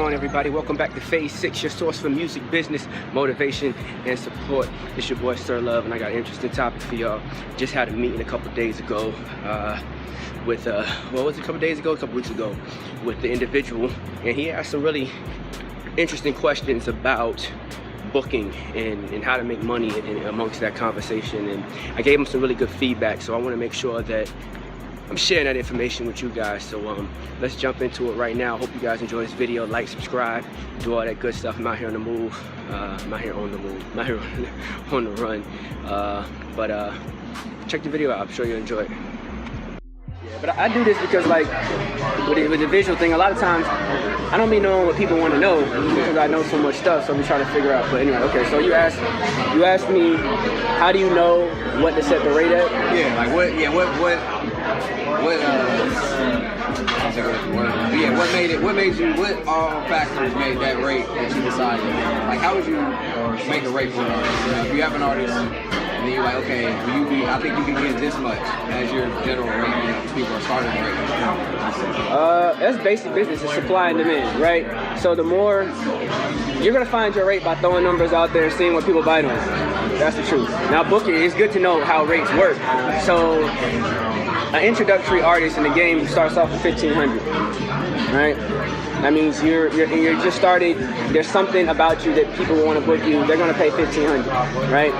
on, everybody? Welcome back to Phase 6, your source for music, business, motivation, and support. It's your boy Sir Love, and I got an interesting topic for y'all. Just had a meeting a couple days ago with, what was it, a couple days ago? A couple weeks ago with the individual, and he asked some really interesting questions about booking and how to make money amongst that conversation, and I gave him some really good feedback, so I want to make sure that I'm sharing that information with you guys. So let's jump into it right now. Hope you guys enjoy this video. Like, subscribe, do all that good stuff. I'm out here on the move. I'm out here on the move. I'm out here on the run. But check the video out. I'm sure you'll enjoy it. Yeah, but I do this because, like, with the visual thing, a lot of times I don't be knowing what people want to know because I know so much stuff, so I'm trying to figure out. But anyway, okay, so you asked me, how do you know what to set the rate at? Yeah, like what all factors made that rate that you decided? Like, how would you make a rate for an artist? You know, if you have an artist and then you're like, okay, I think you can get this much as your general rate, you know, people are starting rate. That's basic business, it's supply and demand, right? So the more, you're gonna find your rate by throwing numbers out there and seeing what people bite on. That's the truth. Now booking, it's good to know how rates work. So an introductory artist in the game starts off at $1,500, right? That means you're just started. There's something about you that people want to book you. They're gonna pay $1,500, right?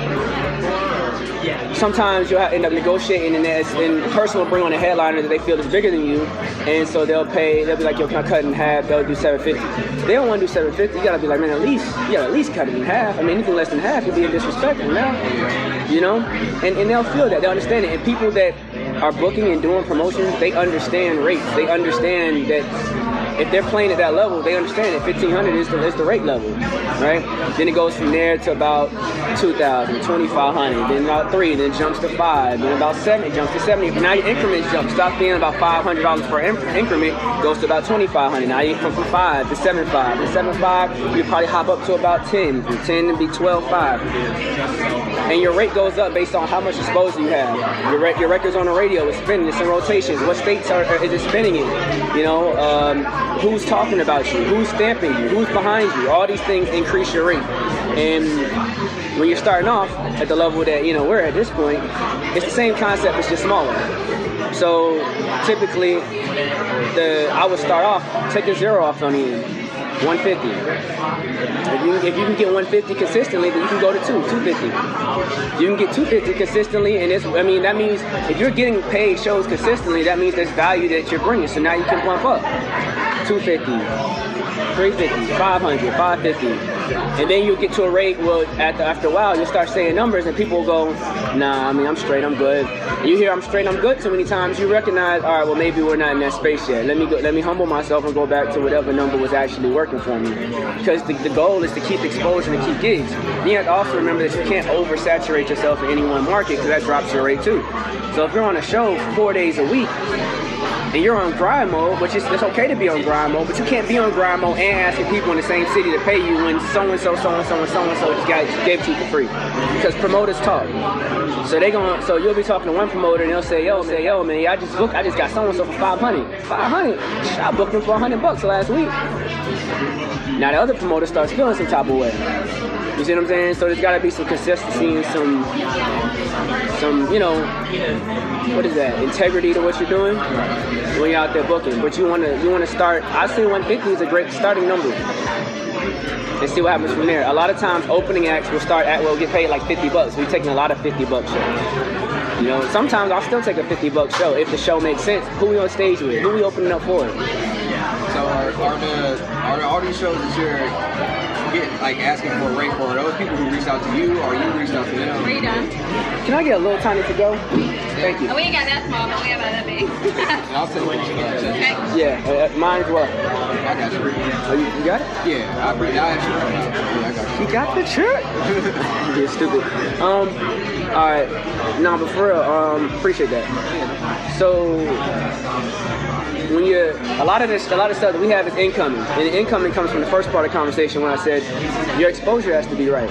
Sometimes you'll end up negotiating, and the person will bring on a headliner that they feel is bigger than you, and so they'll be like, yo, can I cut it in half? They'll do $750. They don't want to do $750. You gotta be like, man, you gotta at least cut it in half. I mean, anything less than half, you'll be disrespectful now, you know? And they'll feel that, they'll understand it. And people that are booking and doing promotions, they understand rates. They understand that if they're playing at that level, they understand that $1,500 is the rate level, right? Then it goes from there to about $2,000, $2,500, then about $3,000, then jumps to $5,000, then about $7,000, jumps to $70,000. Now your increments jump. Stop being about $500 per increment, goes to about $2,500. Now you come from $5,000 to $7,500. From $7,500, you probably hop up to about $10,000. From $10,000 to be $12,500. And your rate goes up based on how much exposure you have. Your record's on the radio, it's spinning, it's in rotations. What states is it spinning in? You know, who's talking about you, who's stamping you, who's behind you. All these things increase your rate. And when you're starting off at the level that, you know, we're at this point, it's the same concept, it's just smaller. So typically, I would start off, take a zero off on the end, 150. If you can get 150 consistently, then you can go to 250. You can get 250 consistently, and that means if you're getting paid shows consistently, that means there's value that you're bringing. So now you can bump up. 250, 350, 500, 550, and then you'll get to a rate. Well, after a while, you'll start saying numbers, and people will go, "Nah, I mean, I'm straight, I'm good." And you hear "I'm straight, I'm good" so many times, you recognize, all right, well, maybe we're not in that space yet. Let me humble myself and go back to whatever number was actually working for me, because the goal is to keep exposure and keep gigs. And you have to also remember that you can't oversaturate yourself in any one market, because that drops your rate too. So if you're on a show 4 days a week, and you're on grind mode, which it's okay to be on grind mode, but you can't be on grind mode and asking people in the same city to pay you when so-and-so just gave it to you for free. Because promoters talk. So you'll be talking to one promoter and they'll say, yo man, I just got so-and-so for 500. 500? I booked him for $100 last week. Now the other promoter starts feeling some type of way. You see what I'm saying? So there's gotta be some consistency and some, you know, what is that? Integrity to what you're doing when you're out there booking. But you wanna start. I say 150 is a great starting number, and see what happens from there. A lot of times, opening acts will get paid like $50. We're taking a lot of $50 shows. You know, sometimes I'll still take a $50 show if the show makes sense. Who we on stage with? Who we opening up for? So are all these shows that you're asking for a rate for, are those people who reached out to you, or you reached out to them? Are you done? Can I get a little tiny to go? Thank you. Oh, we ain't got that small, but we have that big. I'll send one. Okay. Yeah, mine as well. I got you. Oh, you got it? Yeah, I actually got you. You got the trick? You're stupid. Alright. No, but for real, appreciate that. So when a lot of stuff that we have is incoming, and the incoming comes from the first part of the conversation when I said your exposure has to be right.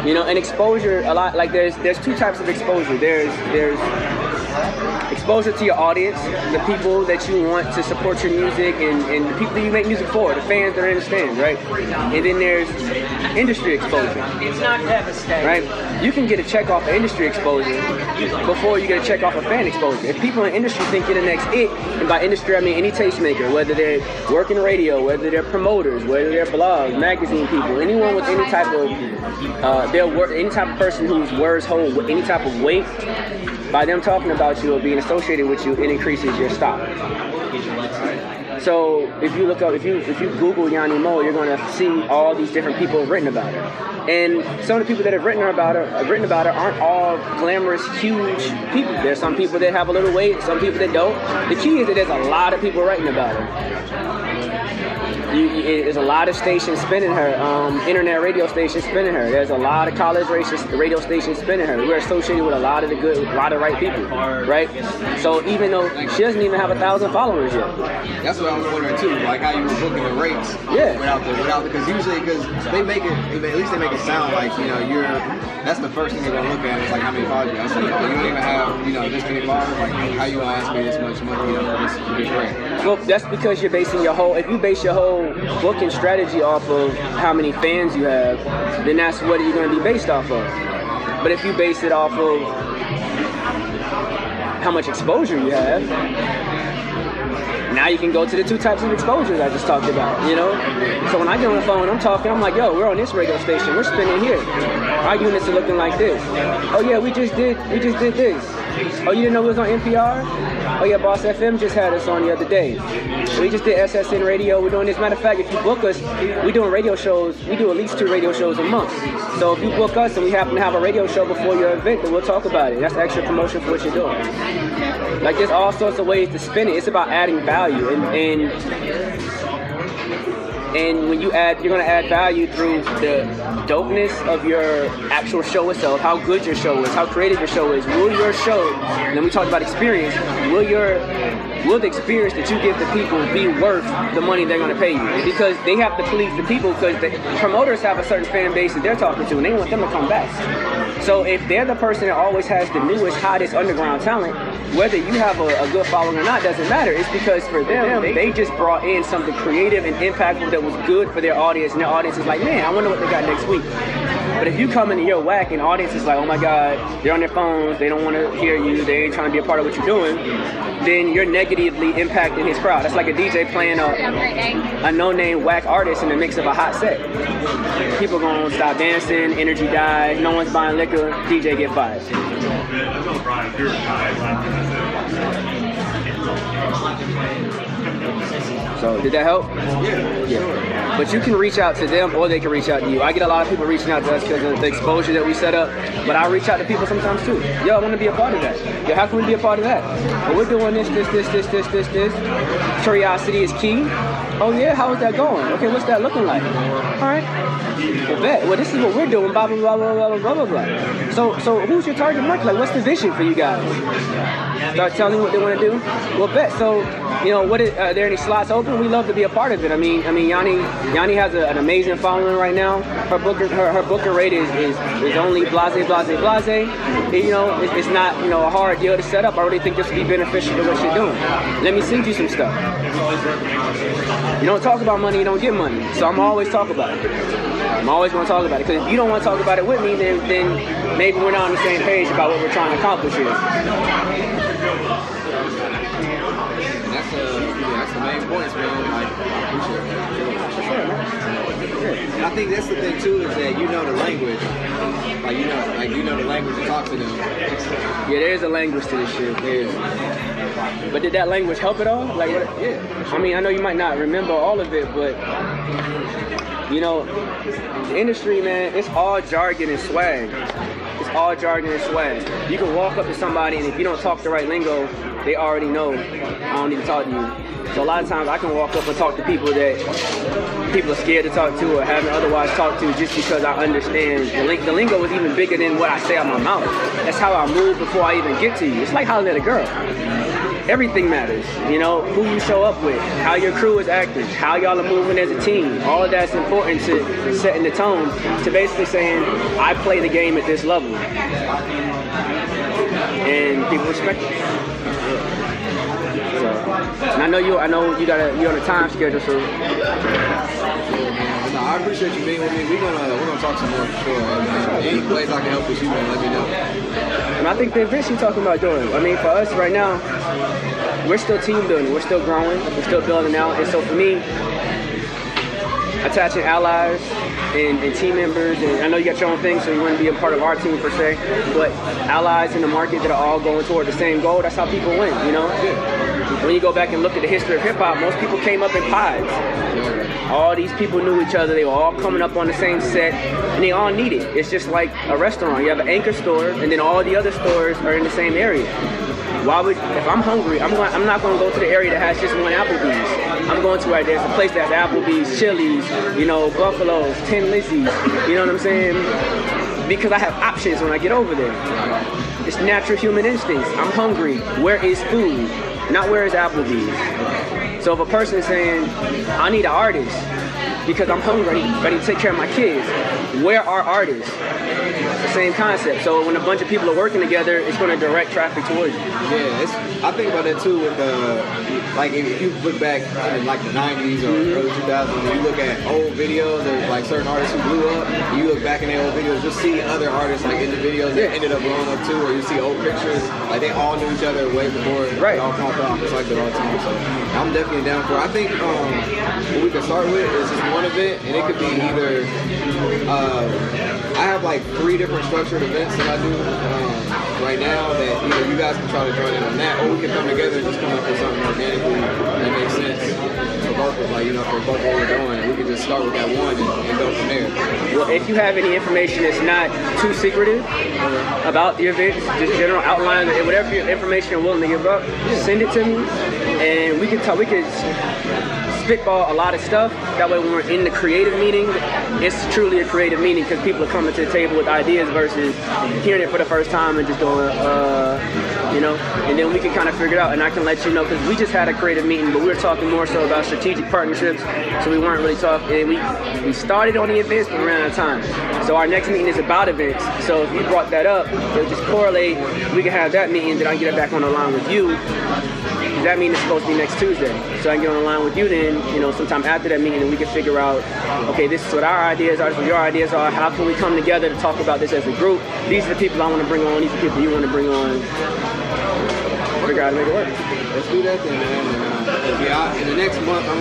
You know, and exposure, a lot, like there's two types of exposure. There's exposure to your audience, the people that you want to support your music, and the people that you make music for, the fans that are in the stands, right? And then there's industry exposure. It's not devastating. Right? You can get a check off of industry exposure before you get a check off of fan exposure. If people in industry think you're the next it, and by industry I mean any tastemaker, whether they're working radio, whether they're promoters, whether they're blogs, magazine people, anyone with any type of any type of person whose words hold any type of weight, by them talking about you or being associated with you, it increases your stock. So if you look up, if you Google Yanni Mo, you're going to see all these different people have written about her. And some of the people that have written about her aren't all glamorous, huge people. There's some people that have a little weight, some people that don't. The key is that there's a lot of people writing about her. There's a lot of stations spinning her, internet radio stations spinning her. There's a lot of college radio stations spinning her. We're associated with a lot of right people, right? So even though she doesn't even have 1,000 followers yet. That's what I was wondering too, like how you were booking the rates. Yeah. Without because they make it, at least they make it sound like, that's the first thing they're gonna look at is like how many followers you have. So you don't even have, this many followers, like how you gonna ask me this much money, for this rate. Well, that's because you're basing if you base your whole booking strategy off of how many fans you have, then that's what you're going to be based off of. But if you base it off of how much exposure you have, now you can go to the two types of exposures I just talked about, So when I get on the phone, I'm talking, I'm like, yo, we're on this radio station, we're spinning here. Our units are looking like this. Oh yeah, we just did this. Oh, you didn't know it was on NPR? Oh yeah, Boss FM just had us on the other day. We just did SSN radio. We're doing this. Matter of fact, if you book us, we're doing radio shows. We do at least 2 radio shows a month. So if you book us and we happen to have a radio show before your event, then we'll talk about it. That's extra promotion for what you're doing. Like there's all sorts of ways to spin it. It's about adding value, and when you're going to add value through the dopeness of your actual show itself, how good your show is, how creative your show is. Will your show, and then we talked about experience, will the experience that you give the people be worth the money they're going to pay you? Because they have to please the people, because the promoters have a certain fan base that they're talking to, and they want them to come back. So if they're the person that always has the newest, hottest underground talent, whether you have a good following or not doesn't matter. It's because for them, they just brought in something creative and impactful that was good for their audience, and their audience is like, man, I wonder what they got next week. But if you come into your whack and the audience is like, oh my God, they're on their phones, they don't want to hear you, they ain't trying to be a part of what you're doing, then you're negatively impacting his crowd. That's like a DJ playing a no-name whack artist in the mix of a hot set. People gonna stop dancing, energy die, no one's buying liquor, DJ get fired. So did that help? Yeah. But you can reach out to them or they can reach out to you. I get a lot of people reaching out to us because of the exposure that we set up, but I reach out to people sometimes too. Yo, I want to be a part of that. Yo, how can we be a part of that? Well, we're doing this. Curiosity is key. Oh yeah, how is that going? Okay, what's that looking like? All right. Well, this is what we're doing, blah, blah, blah, blah, blah, blah, blah, blah. So who's your target market? Like, what's the vision for you guys? Start telling what they want to do? Well, bet. So, are there any slots open? We love to be a part of it. I mean, Yanni has an amazing following right now. Her booker rate is only blase. It's not, a hard deal to set up. I really think this would be beneficial to what you're doing. Let me send you some stuff. You don't talk about money, you don't get money. So I'm always talking about it. I'm always going to talk about it. Because if you don't want to talk about it with me, then maybe we're not on the same page about what we're trying to accomplish here. That's the main points, man. Like, I appreciate it. And I think that's the thing too, is that you know the language. You know the language to talk to them. Yeah, there's a language to this shit. But did that language help at all? Like, what? Yeah. I mean, I know you might not remember all of it, but the industry, man, it's all jargon and swag. It's all jargon and swag. You can walk up to somebody, and if you don't talk the right lingo, they already know I don't need to talk to you. So a lot of times I can walk up and talk to people that people are scared to talk to or haven't otherwise talked to, just because I understand the lingo is even bigger than what I say out my mouth. That's how I move before I even get to you. It's like hollering at a girl. Everything matters, who you show up with, how your crew is acting, how y'all are moving as a team. All of that's important to setting the tone, to basically saying, I play the game at this level. And people respect it. So, and I know you're on a time schedule, so. No, I appreciate you being with me. We're gonna talk some more for sure. Any ways I can help with you, man, let me know. And I think the events you're talking about doing, I mean, for us right now, we're still team building, we're still growing, we're still building out. And so for me, attaching allies and team members, and I know you got your own thing, so you wouldn't be a part of our team per se, but allies in the market that are all going toward the same goal, that's how people win, you know? When you go back and look at the history of hip-hop, most people came up in pods. All these people knew each other, they were all coming up on the same set, and they all need it. It's just like a restaurant. You have an anchor store, and then all the other stores are in the same area. If I'm hungry, I'm not going to go to the area that has just one Applebee's. I'm going to where there's a place that has Applebee's, Chili's, you know, Buffalo's, 10 Lizzie's, you know what I'm saying? Because I have options when I get over there. It's natural human instincts. I'm hungry. Where is food? Not where is Applebee's. So if a person is saying, I need an artist because I'm hungry, ready to take care of my kids, where are artists? It's the same concept. So when a bunch of people are working together, it's going to direct traffic towards you. Yeah, I think about that too with like if you look back in like the 90s or early 2000s, and you look at old videos of like certain artists who blew up, and you look back in their old videos, you'll see other artists like in the videos that ended up blowing up too, or you see old pictures, like they all knew each other way before it all popped off. It's like that all the time. So I'm definitely down for it. I think what we can start with is just one event, and it could be either I have like 3 different structured events that I do right now that either you guys can try to join in on that, or we can come together and just come up with something organically that makes sense for both of, like, you know, for both what we're doing. And we can just start with that one and go from there. Well, if you have any information that's not too secretive about the event, just general outlines, whatever information you're willing to give up, send it to me, and we can talk. We can spitball a lot of stuff. That way when we're in the creative meeting, it's truly a creative meeting because people are coming to the table with ideas versus hearing it for the first time and just going, you know, and then we can kind of figure it out, and I can let you know, because we just had a creative meeting, but we were talking more so about strategic partnerships, so we weren't really talking, and we started on the events, but we ran out of time. So our next meeting is about events, so if you brought that up, it'll just correlate, we can have that meeting, then I can get it back on the line with you. That meeting is supposed to be next Tuesday, so I can get on the line with you then, you know, sometime after that meeting, and we can figure out, okay, this is what our ideas are, this is what your ideas are, how can we come together to talk about this as a group? These are the people I want to bring on, these are the people you want to bring on. Figure out how to make it work. Let's do that then, man. In the next month, I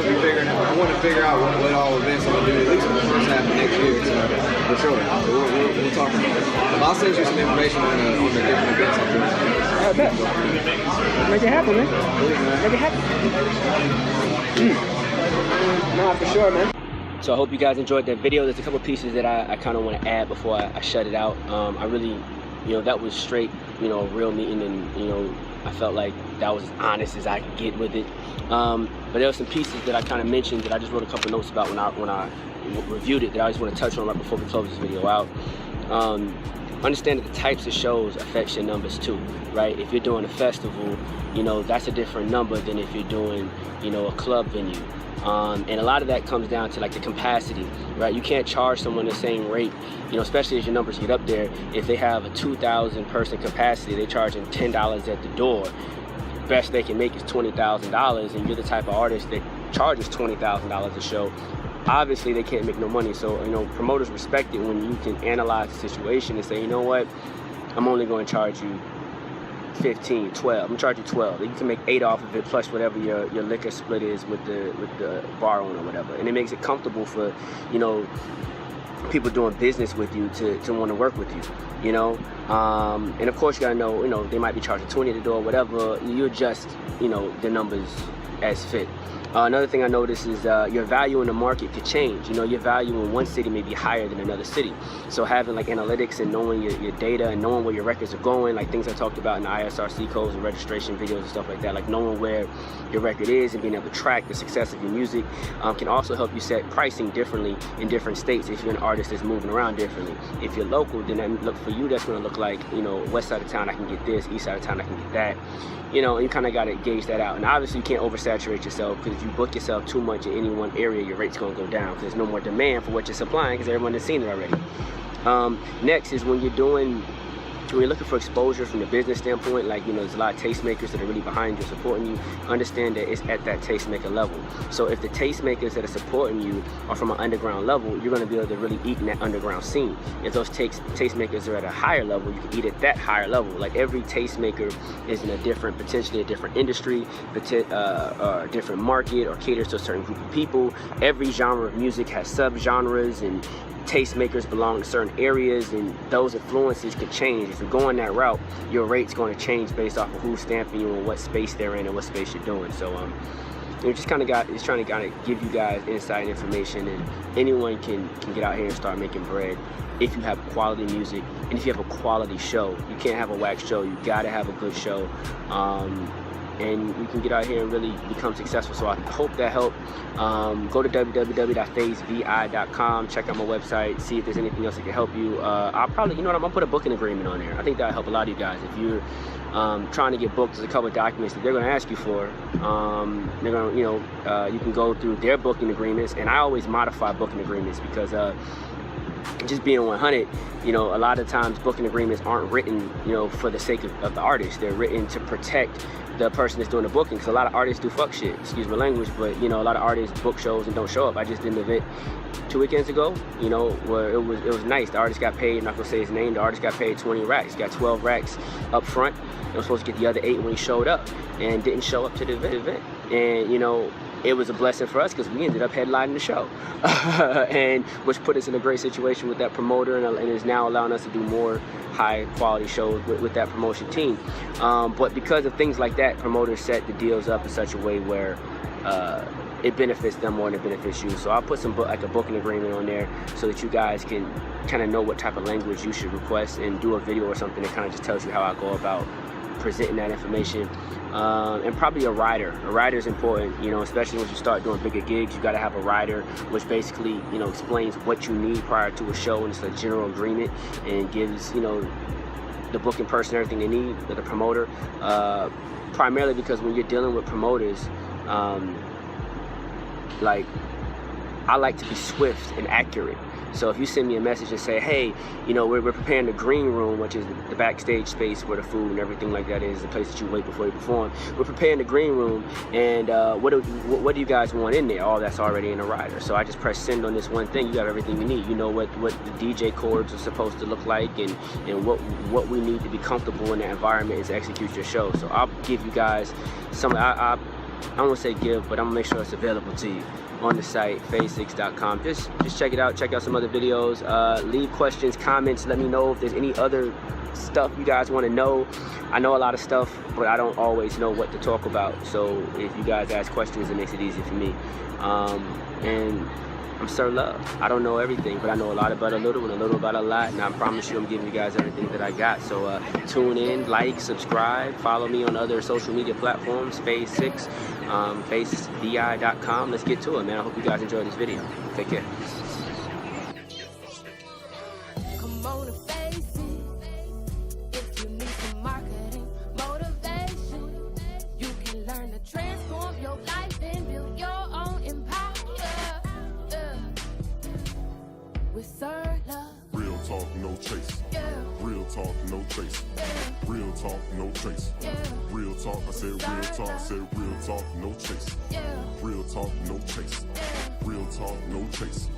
want to figure out what all events I'm going to do, at least in the first half of next year, so for sure. We'll talk about it. I'll send you some information on the different events I'm doing. I bet. Make it happen, man. Make it happen. Nah, for sure, man. So I hope you guys enjoyed that video. There's a couple pieces that I kind of want to add before I shut it out. I really, you know, that was straight, you know, a real meeting, and, you know, I felt like that was as honest as I could get with it. But there were some pieces that I kind of mentioned that I just wrote a couple notes about when I reviewed it that I just want to touch on right before we close this video out. Understand that the types of shows affects your numbers too, right? If you're doing a festival, you know, that's a different number than if you're doing, you know, a club venue. And a lot of that comes down to like the capacity, right? You can't charge someone the same rate, you know, especially as your numbers get up there. If they have a 2,000 person capacity, they're charging $10 at the door. Best they can make is $20,000, and you're the type of artist that charges $20,000 a show. Obviously, they can't make no money. So, you know, promoters respect it when you can analyze the situation and say, you know what, I'm only going to charge you 15, 12. I'm gonna charge you 12. You can make 8 off of it, plus whatever your liquor split is with the bar owner or whatever. And it makes it comfortable for, you know, people doing business with you to want to work with you, you know. And of course, you gotta know, you know, they might be charging 20 at the door, whatever. You adjust, you know, the numbers as fit. Another thing I noticed is your value in the market could change. You know, your value in one city may be higher than another city. So having like analytics and knowing your data and knowing where your records are going, like things I talked about in the ISRC codes and registration videos and stuff like that, like knowing where your record is and being able to track the success of your music can also help you set pricing differently in different states if you're an artist that's moving around differently. If you're local, then that look for you, that's going to look like, you know, west side of town I can get this, east side of town I can get that. You know, you kind of got to gauge that out. And obviously you can't oversaturate yourself, because if you book yourself too much in any one area, your rate's going to go down because there's no more demand for what you're supplying because everyone has seen it already. Next is when you're doing when you're looking for exposure from the business standpoint, like, you know, there's a lot of tastemakers that are really behind you, supporting you. Understand that it's at that tastemaker level. So if the tastemakers that are supporting you are from an underground level, you're going to be able to really eat in that underground scene. If those tastemakers are at a higher level, you can eat at that higher level. Like, every tastemaker is in a different, potentially a different industry, a different market, or caters to a certain group of people. Every genre of music has subgenres, and tastemakers belong to certain areas, and those influences could change. If you're going that route, your rate's going to change based off of who's stamping you and what space they're in and what space you're doing. So you know, just trying to give you guys insight and information, and anyone can get out here and start making bread if you have quality music and if you have a quality show. You can't have a whack show, you gotta have a good show, and you can get out here and really become successful. So I hope that helped. Go to www.phasevi.com, check out my website, see if there's anything else that can help you. I'll probably, you know what, I'm gonna put a booking agreement on there. I think that'll help a lot of you guys. If you're trying to get booked, there's a couple of documents that they're gonna ask you for. They're gonna, you know, you can go through their booking agreements, and I always modify booking agreements because just being 100, you know, a lot of times booking agreements aren't written, you know, for the sake of the artist. They're written to protect the person that's doing the booking, because a lot of artists do fuck shit, excuse my language, but, you know, a lot of artists book shows and don't show up. I just did an event 2 weekends ago, you know, where it was nice. The artist got paid, I'm not gonna say his name, the artist got paid 20 racks, got 12 racks up front. He was supposed to get the other 8 when he showed up, and didn't show up to the event. And, you know, it was a blessing for us because we ended up headlining the show, and which put us in a great situation with that promoter, and is now allowing us to do more high quality shows with that promotion team. But because of things like that, promoters set the deals up in such a way where it benefits them more than it benefits you. So I'll put like a booking agreement on there so that you guys can kind of know what type of language you should request, and do a video or something that kind of just tells you how I go about presenting that information. And probably a rider. A rider is important, you know, especially when you start doing bigger gigs. You got to have a rider, which basically, you know, explains what you need prior to a show, and it's a general agreement, and gives, you know, the booking person everything they need, the promoter. Primarily because when you're dealing with promoters, like, I like to be swift and accurate. So if you send me a message and say, hey, you know, we're preparing the green room, which is the backstage space where the food and everything like that is, the place that you wait before you perform. We're preparing the green room, and what do you guys want in there? All that's already in a rider. So I just press send on this one thing. You have everything you need. You know what the DJ chords are supposed to look like, and what we need to be comfortable in that environment is to execute your show. So I'll give you guys some, I don't want to say give, but I'm gonna make sure it's available to you on the site, phase6.com. Just check it out. Check out some other videos. Leave questions, comments. Let me know if there's any other stuff you guys want to know. I know a lot of stuff, but I don't always know what to talk about. So if you guys ask questions, it makes it easy for me. And I'm Sirr Love. I don't know everything, but I know a lot about a little and a little about a lot, and I promise you I'm giving you guys everything that I got. So tune in, like, subscribe, follow me on other social media platforms, Phase 6, phasevi.com. Let's get to it, man. I hope you guys enjoyed this video. Take care. Come on and face it. If you need some marketing motivation, you can learn to transform your life and build your own empire. With Sirr Love. Real talk, no chase. Real talk, no chase. Real talk, no chase. Real talk, I said real talk, I said real talk, no chase. Real talk, no chase. Real talk, no chase.